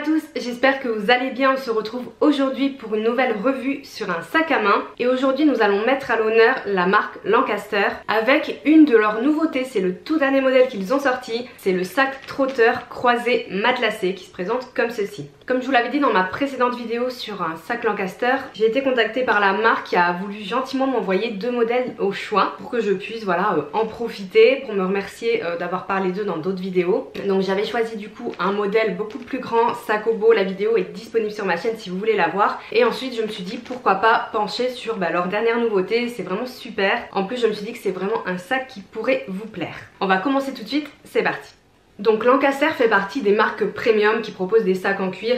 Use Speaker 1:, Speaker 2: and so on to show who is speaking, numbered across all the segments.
Speaker 1: tous, j'espère que vous allez bien. On se retrouve aujourd'hui pour une nouvelle revue sur un sac à main. Et aujourd'hui nous allons mettre à l'honneur la marque Lancaster avec une de leurs nouveautés. C'est le tout dernier modèle qu'ils ont sorti. C'est le sac trotteur croisé matelassé qui se présente comme ceci. Comme je vous l'avais dit dans ma précédente vidéo sur un sac Lancaster, j'ai été contactée par la marque qui a voulu gentiment m'envoyer deux modèles au choix pour que je puisse en profiter, pour me remercier d'avoir parlé d'eux dans d'autres vidéos. Donc j'avais choisi du coup un modèle beaucoup plus grand, sac au beau. La vidéo est disponible sur ma chaîne si vous voulez la voir. Et ensuite je me suis dit pourquoi pas pencher sur leur dernière nouveauté, c'est vraiment super. En plus je me suis dit que c'est vraiment un sac qui pourrait vous plaire. On va commencer tout de suite, c'est parti. Donc Lancaster fait partie des marques premium qui proposent des sacs en cuir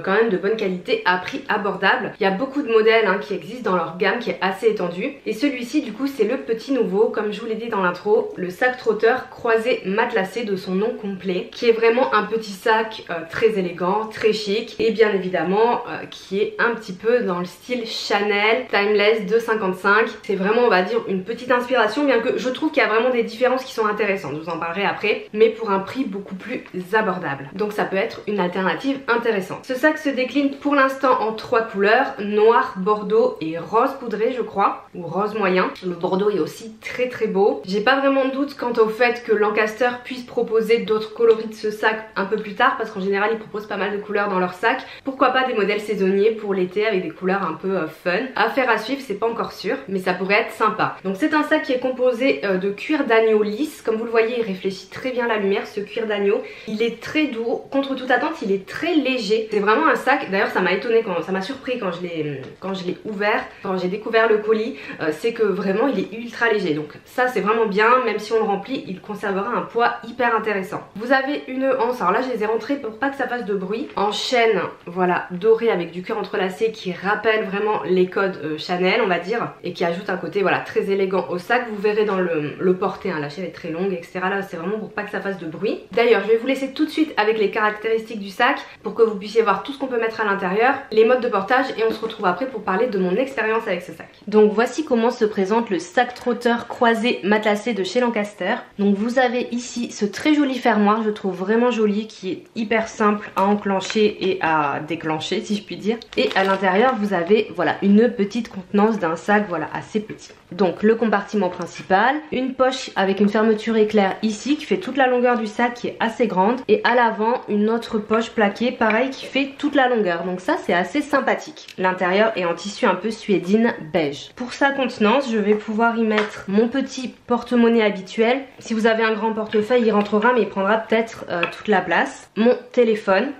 Speaker 1: quand même de bonne qualité à prix abordable. Il y a beaucoup de modèles qui existent dans leur gamme qui est assez étendue. Et celui-ci du coup c'est le petit nouveau, comme je vous l'ai dit dans l'intro, le sac trotteur croisé matelassé de son nom complet, qui est vraiment un petit sac très élégant, très chic et bien évidemment qui est un petit peu dans le style Chanel Timeless 255. C'est vraiment on va dire une petite inspiration, bien que je trouve qu'il y a vraiment des différences qui sont intéressantes, je vous en parlerai après, mais pour un prix beaucoup plus abordable. Donc ça peut être une alternative intéressante. Ce sac se décline pour l'instant en trois couleurs, noir, bordeaux et rose poudré je crois, ou rose moyen. Le bordeaux est aussi très très beau. J'ai pas vraiment de doute quant au fait que Lancaster puisse proposer d'autres coloris de ce sac un peu plus tard, parce qu'en général ils proposent pas mal de couleurs dans leur sac. Pourquoi pas des modèles saisonniers pour l'été avec des couleurs un peu fun. Affaire à suivre, c'est pas encore sûr, mais ça pourrait être sympa. Donc c'est un sac qui est composé de cuir d'agneau lisse. Comme vous le voyez, il réfléchit très bien la lumière, ce cuir d'agneau. Il est très doux, contre toute attente il est très léger. C'est vraiment un sac, d'ailleurs ça m'a étonné, ça m'a surpris quand je l'ai ouvert, quand j'ai découvert le colis, c'est que vraiment il est ultra léger. Donc ça c'est vraiment bien, même si on le remplit il conservera un poids hyper intéressant. Vous avez une anse, alors là je les ai rentrées pour pas que ça fasse de bruit, en chaîne voilà dorée avec du cuir entrelacé qui rappelle vraiment les codes Chanel on va dire, et qui ajoute un côté voilà très élégant au sac. Vous verrez dans le porté, la chaîne est très longue etc. Là c'est vraiment pour pas que ça fasse de bruit. D'ailleurs je vais vous laisser tout de suite avec les caractéristiques du sac pour que vous puissiez voir tout ce qu'on peut mettre à l'intérieur, les modes de portage, et on se retrouve après pour parler de mon expérience avec ce sac. Donc voici comment se présente le sac trotteur croisé matelassé de chez Lancaster. Donc vous avez ici ce très joli fermoir, je trouve vraiment joli, qui est hyper simple à enclencher et à déclencher si je puis dire. Et à l'intérieur vous avez voilà une petite contenance d'un sac voilà assez petit. Donc le compartiment principal, une poche avec une fermeture éclair ici qui fait toute la longueur du sac, qui est assez grande, et à l'avant une autre poche plaquée pareil qui fait toute la longueur. Donc ça c'est assez sympathique. L'intérieur est en tissu un peu suédine beige. Pour sa contenance je vais pouvoir y mettre mon petit porte-monnaie habituel. Si vous avez un grand portefeuille il rentrera mais il prendra peut-être toute la place. Mon téléphone.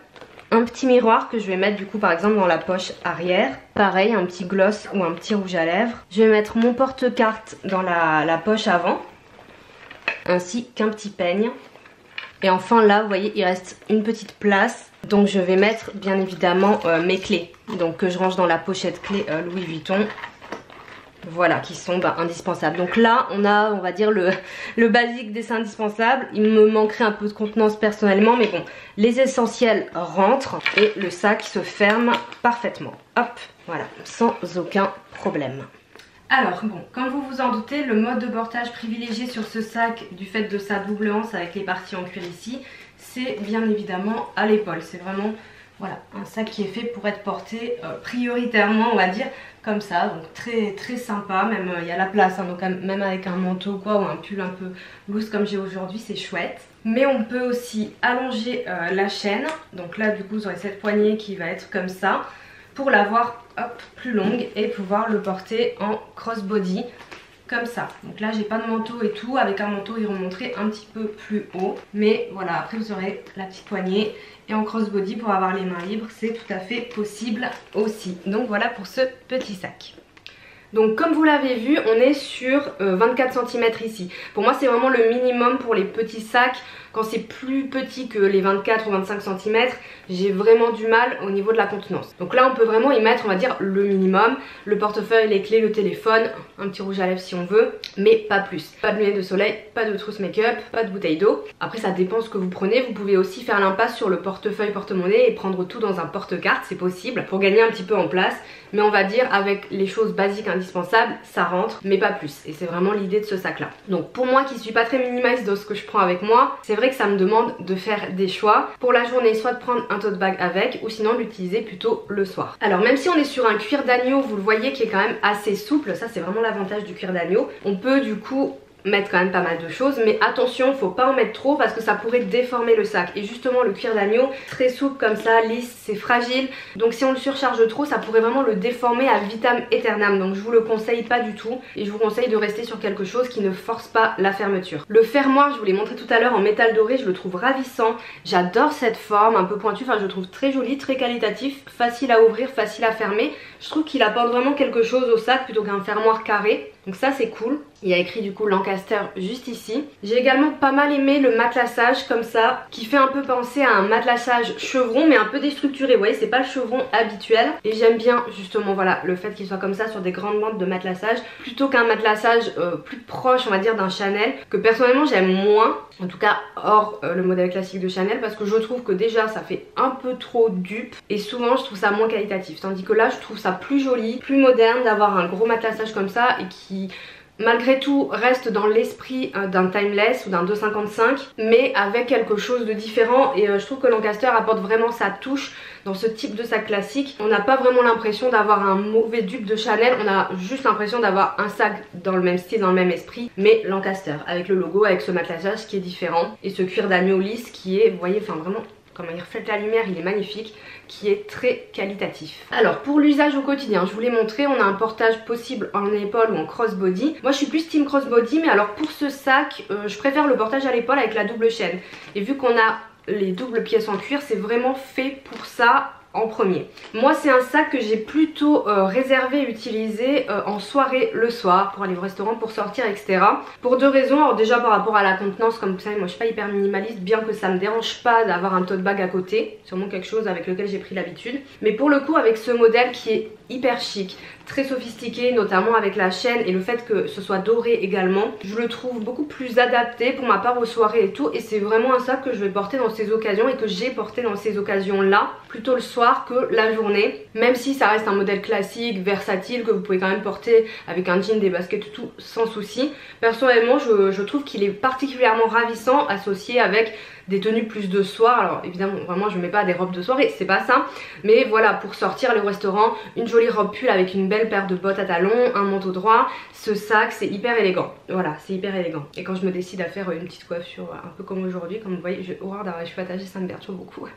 Speaker 1: Un petit miroir que je vais mettre du coup par exemple dans la poche arrière. Pareil, un petit gloss ou un petit rouge à lèvres. Je vais mettre mon porte-carte dans la poche avant. Ainsi qu'un petit peigne. Et enfin là vous voyez il reste une petite place. Donc je vais mettre bien évidemment mes clés. Donc que je range dans la pochette clé Louis Vuitton. Voilà, qui sont indispensables. Donc là on a on va dire le basique des indispensables. Il me manquerait un peu de contenance personnellement, mais bon, les essentiels rentrent et le sac se ferme parfaitement. Hop, voilà, sans aucun problème. Alors bon, comme vous vous en doutez, le mode de portage privilégié sur ce sac, du fait de sa double anse avec les parties en cuir ici, c'est bien évidemment à l'épaule. C'est vraiment voilà, un sac qui est fait pour être porté prioritairement on va dire comme ça, donc très très sympa, même il y a la place, donc même avec un manteau quoi, ou un pull un peu loose comme j'ai aujourd'hui, c'est chouette. Mais on peut aussi allonger la chaîne, donc là du coup vous aurez cette poignée qui va être comme ça, pour l'avoir plus longue et pouvoir le porter en crossbody comme ça. Donc là j'ai pas de manteau et tout, avec un manteau il remonterait un petit peu plus haut, mais voilà, après vous aurez la petite poignée et en crossbody pour avoir les mains libres, c'est tout à fait possible aussi. Donc voilà pour ce petit sac. Donc comme vous l'avez vu, on est sur 24 cm ici. Pour moi c'est vraiment le minimum pour les petits sacs. Quand c'est plus petit que les 24 ou 25 cm, j'ai vraiment du mal au niveau de la contenance. Donc là on peut vraiment y mettre on va dire le minimum. Le portefeuille, les clés, le téléphone, un petit rouge à lèvres si on veut, mais pas plus. Pas de lunettes de soleil, pas de trousse make-up, pas de bouteille d'eau. Après ça dépend ce que vous prenez. Vous pouvez aussi faire l'impasse sur le portefeuille porte-monnaie et prendre tout dans un porte-carte, c'est possible, pour gagner un petit peu en place. Mais on va dire avec les choses basiques indispensables indispensable, ça rentre, mais pas plus. Et c'est vraiment l'idée de ce sac là. Donc pour moi qui suis pas très minimaliste dans ce que je prends avec moi, c'est vrai que ça me demande de faire des choix. Pour la journée, soit de prendre un tote bag avec, ou sinon l'utiliser plutôt le soir. Alors même si on est sur un cuir d'agneau, vous le voyez, qui est quand même assez souple, ça c'est vraiment l'avantage du cuir d'agneau, on peut du coup mettre quand même pas mal de choses, mais attention, faut pas en mettre trop parce que ça pourrait déformer le sac. Et justement le cuir d'agneau, très souple comme ça, lisse, c'est fragile, donc si on le surcharge trop, ça pourrait vraiment le déformer à vitam aeternam. Donc je vous le conseille pas du tout, et je vous conseille de rester sur quelque chose qui ne force pas la fermeture. Le fermoir, je vous l'ai montré tout à l'heure en métal doré, je le trouve ravissant, j'adore cette forme un peu pointue, enfin je le trouve très joli, très qualitatif, facile à ouvrir, facile à fermer. Je trouve qu'il apporte vraiment quelque chose au sac plutôt qu'un fermoir carré, donc ça c'est cool. Il y a écrit du coup Lancaster juste ici. J'ai également pas mal aimé le matelassage comme ça, qui fait un peu penser à un matelassage chevron mais un peu déstructuré. Vous voyez, c'est pas le chevron habituel. Et j'aime bien justement voilà le fait qu'il soit comme ça sur des grandes bandes de matelassage, plutôt qu'un matelassage plus proche on va dire d'un Chanel, que personnellement j'aime moins. En tout cas hors le modèle classique de Chanel, parce que je trouve que déjà ça fait un peu trop dupe et souvent je trouve ça moins qualitatif. Tandis que là je trouve ça plus joli, plus moderne d'avoir un gros matelassage comme ça et qui malgré tout reste dans l'esprit d'un Timeless ou d'un 255, mais avec quelque chose de différent. Et je trouve que Lancaster apporte vraiment sa touche dans ce type de sac classique. On n'a pas vraiment l'impression d'avoir un mauvais dupe de Chanel, on a juste l'impression d'avoir un sac dans le même style, dans le même esprit, mais Lancaster, avec le logo, avec ce matelassage qui est différent, et ce cuir d'agneau lisse qui est, vous voyez, enfin vraiment, comment il reflète la lumière, il est magnifique, qui est très qualitatif. Alors pour l'usage au quotidien, je vous l'ai montré, on a un portage possible en épaule ou en crossbody. Moi je suis plus team crossbody, mais alors pour ce sac, je préfère le portage à l'épaule avec la double chaîne. Et vu qu'on a les doubles pièces en cuir, c'est vraiment fait pour ça en premier. Moi c'est un sac que j'ai plutôt réservé, utilisé en soirée le soir, pour aller au restaurant, pour sortir, etc. Pour deux raisons. Alors déjà par rapport à la contenance, comme vous savez moi je suis pas hyper minimaliste, bien que ça me dérange pas d'avoir un tote bag à côté, c'est vraiment quelque chose avec lequel j'ai pris l'habitude. Mais pour le coup avec ce modèle qui est hyper chic, très sophistiqué, notamment avec la chaîne et le fait que ce soit doré également, je le trouve beaucoup plus adapté pour ma part aux soirées et tout, et c'est vraiment un sac que je vais porter dans ces occasions et que j'ai porté dans ces occasions là, plutôt le soir que la journée, même si ça reste un modèle classique, versatile, que vous pouvez quand même porter avec un jean, des baskets et tout sans souci. Personnellement je trouve qu'il est particulièrement ravissant associé avec des tenues plus de soir. Alors évidemment vraiment je mets pas des robes de soirée, c'est pas ça, mais voilà, pour sortir, aller au restaurant, une jolie robe pull avec une belle paire de bottes à talons, un manteau droit, ce sac c'est hyper élégant. Voilà, c'est hyper élégant. Et quand je me décide à faire une petite coiffure un peu comme aujourd'hui, comme vous voyez, j'ai horreur d'avoir les cheveux attachés, ça me perturbe beaucoup,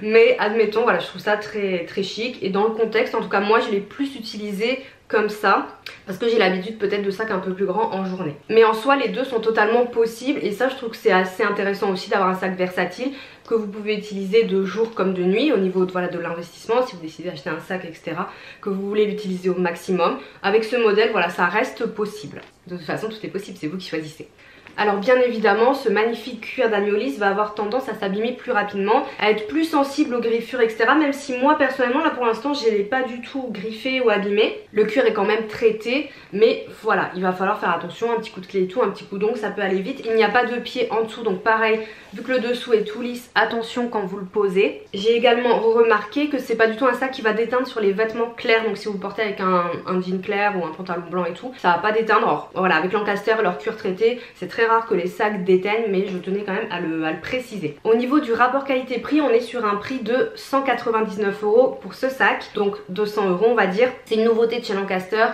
Speaker 1: mais admettons, voilà, je trouve ça très très chic. Et dans le contexte, en tout cas moi je l'ai plus utilisé comme ça parce que j'ai l'habitude peut-être de sacs un peu plus grands en journée. Mais en soi les deux sont totalement possibles, et ça je trouve que c'est assez intéressant aussi d'avoir un sac versatile que vous pouvez utiliser de jour comme de nuit au niveau de, voilà, de l'investissement, si vous décidez d'acheter un sac etc, que vous voulez l'utiliser au maximum. Avec ce modèle voilà, ça reste possible. De toute façon tout est possible, c'est vous qui choisissez. Alors bien évidemment ce magnifique cuir d'agneau lisse va avoir tendance à s'abîmer plus rapidement, à être plus sensible aux griffures etc, même si moi personnellement là pour l'instant je l'ai pas du tout griffé ou abîmé. Le cuir est quand même traité, mais voilà, il va falloir faire attention, un petit coup de clé et tout, un petit coup d'ongle, ça peut aller vite. Il n'y a pas de pied en dessous, donc pareil, vu que le dessous est tout lisse, attention quand vous le posez. J'ai également remarqué que c'est pas du tout un sac qui va déteindre sur les vêtements clairs, donc si vous le portez avec un jean clair ou un pantalon blanc et tout, ça va pas déteindre. Alors voilà, avec Lancaster et leur cuir traité, c'est très rare que les sacs déteignent, mais je tenais quand même à le préciser. Au niveau du rapport qualité-prix, on est sur un prix de 199 € pour ce sac, donc 200 € on va dire. C'est une nouveauté de chez Lancaster,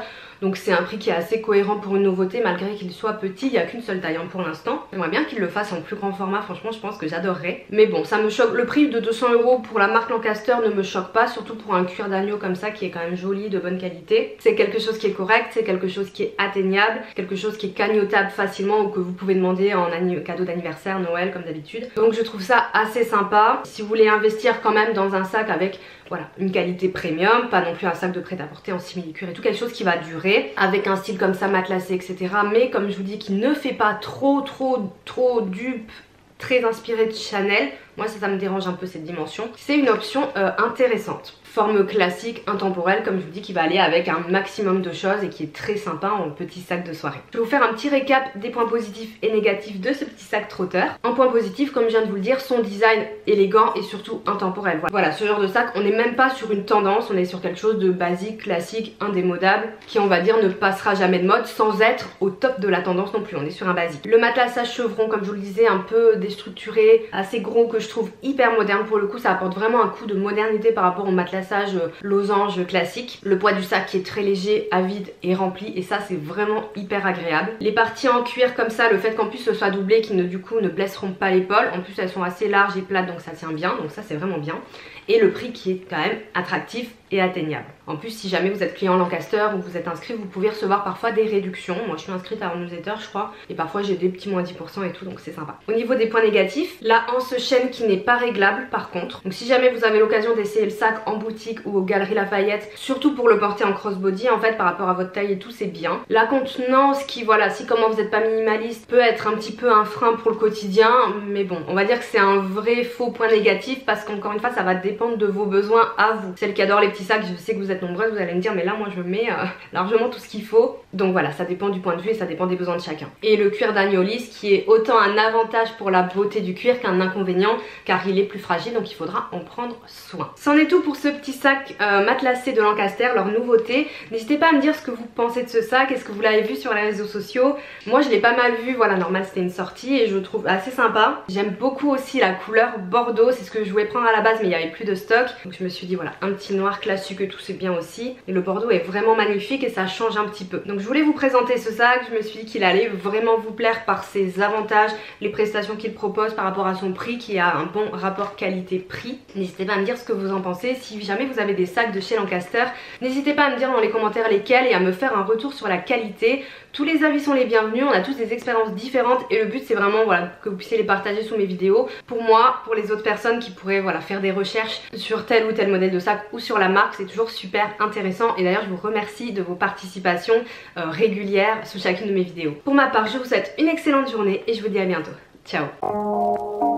Speaker 1: donc c'est un prix qui est assez cohérent pour une nouveauté, malgré qu'il soit petit. Il n'y a qu'une seule taille pour l'instant. J'aimerais bien qu'il le fasse en plus grand format, franchement je pense que j'adorerais. Mais bon, ça me choque, le prix de 200 € pour la marque Lancaster ne me choque pas, surtout pour un cuir d'agneau comme ça qui est quand même joli, de bonne qualité. C'est quelque chose qui est correct, c'est quelque chose qui est atteignable, quelque chose qui est cagnotable facilement ou que vous pouvez demander en cadeau d'anniversaire, Noël comme d'habitude. Donc je trouve ça assez sympa. Si vous voulez investir quand même dans un sac avec voilà, une qualité premium, pas non plus un sac de prêt-à-porter en simili-cuir et tout, quelque chose qui va durer, avec un style comme ça matelassé etc, mais comme je vous dis qui ne fait pas trop dupe, très inspiré de Chanel. Moi ça me dérange un peu cette dimension. C'est une option intéressante. Forme classique, intemporelle, comme je vous dis, qui va aller avec un maximum de choses et qui est très sympa en petit sac de soirée. Je vais vous faire un petit récap des points positifs et négatifs de ce petit sac trotteur. En point positif, comme je viens de vous le dire, son design élégant et surtout intemporel. Voilà, ce genre de sac, on n'est même pas sur une tendance, on est sur quelque chose de basique, classique, indémodable, qui on va dire ne passera jamais de mode sans être au top de la tendance non plus, on est sur un basique. Le matelassage chevron, comme je vous le disais, un peu déstructuré, assez gros, que je trouve hyper moderne. Pour le coup, ça apporte vraiment un coup de modernité par rapport au matelassage losange classique. Le poids du sac qui est très léger, à vide et rempli, et ça c'est vraiment hyper agréable. Les parties en cuir comme ça, le fait qu'en plus ce soit doublé, qui du coup ne blesseront pas l'épaule, en plus elles sont assez larges et plates donc ça tient bien, donc ça c'est vraiment bien. Et le prix qui est quand même attractif et atteignable. En plus, si jamais vous êtes client Lancaster ou vous êtes inscrit, vous pouvez recevoir parfois des réductions. Moi je suis inscrite à un newsletter je crois, et parfois j'ai des petits moins 10% et tout, donc c'est sympa. Au niveau des points négatifs, la hanche chaîne qui n'est pas réglable par contre. Donc si jamais vous avez l'occasion d'essayer le sac en boutique ou aux Galeries Lafayette, surtout pour le porter en crossbody en fait par rapport à votre taille et tout, c'est bien. La contenance qui, voilà, si comment vous n'êtes pas minimaliste, peut être un petit peu un frein pour le quotidien, mais bon, on va dire que c'est un vrai faux point négatif parce qu'encore une fois ça va dépendre de vos besoins à vous. Celle qui adore les petits sacs, je sais que vous êtes nombreuses, vous allez me dire mais là moi je mets largement tout ce qu'il faut. Donc voilà, ça dépend du point de vue et ça dépend des besoins de chacun. Et le cuir d'agneau lisse qui est autant un avantage pour la beauté du cuir qu'un inconvénient car il est plus fragile, donc il faudra en prendre soin. C'en est tout pour ce petit sac matelassé de Lancaster, leur nouveauté. N'hésitez pas à me dire ce que vous pensez de ce sac, est-ce que vous l'avez vu sur les réseaux sociaux. Moi je l'ai pas mal vu, voilà, normal c'était une sortie et je le trouve assez sympa. J'aime beaucoup aussi la couleur bordeaux, c'est ce que je voulais prendre à la base mais il n'y avait plus de stock. Donc je me suis dit voilà, un petit noir classique et tout c'est bien aussi. Et le bordeaux est vraiment magnifique et ça change un petit peu. Donc je voulais vous présenter ce sac, je me suis dit qu'il allait vraiment vous plaire par ses avantages, les prestations qu'il propose par rapport à son prix qui a un bon rapport qualité-prix. N'hésitez pas à me dire ce que vous en pensez. Si jamais vous avez des sacs de chez Lancaster, n'hésitez pas à me dire dans les commentaires lesquels et à me faire un retour sur la qualité. Tous les avis sont les bienvenus, on a tous des expériences différentes et le but c'est vraiment voilà, que vous puissiez les partager sous mes vidéos. Pour moi, pour les autres personnes qui pourraient voilà, faire des recherches sur tel ou tel modèle de sac ou sur la marque, c'est toujours super intéressant et d'ailleurs je vous remercie de vos participations régulières sous chacune de mes vidéos. Pour ma part, je vous souhaite une excellente journée et je vous dis à bientôt. Ciao.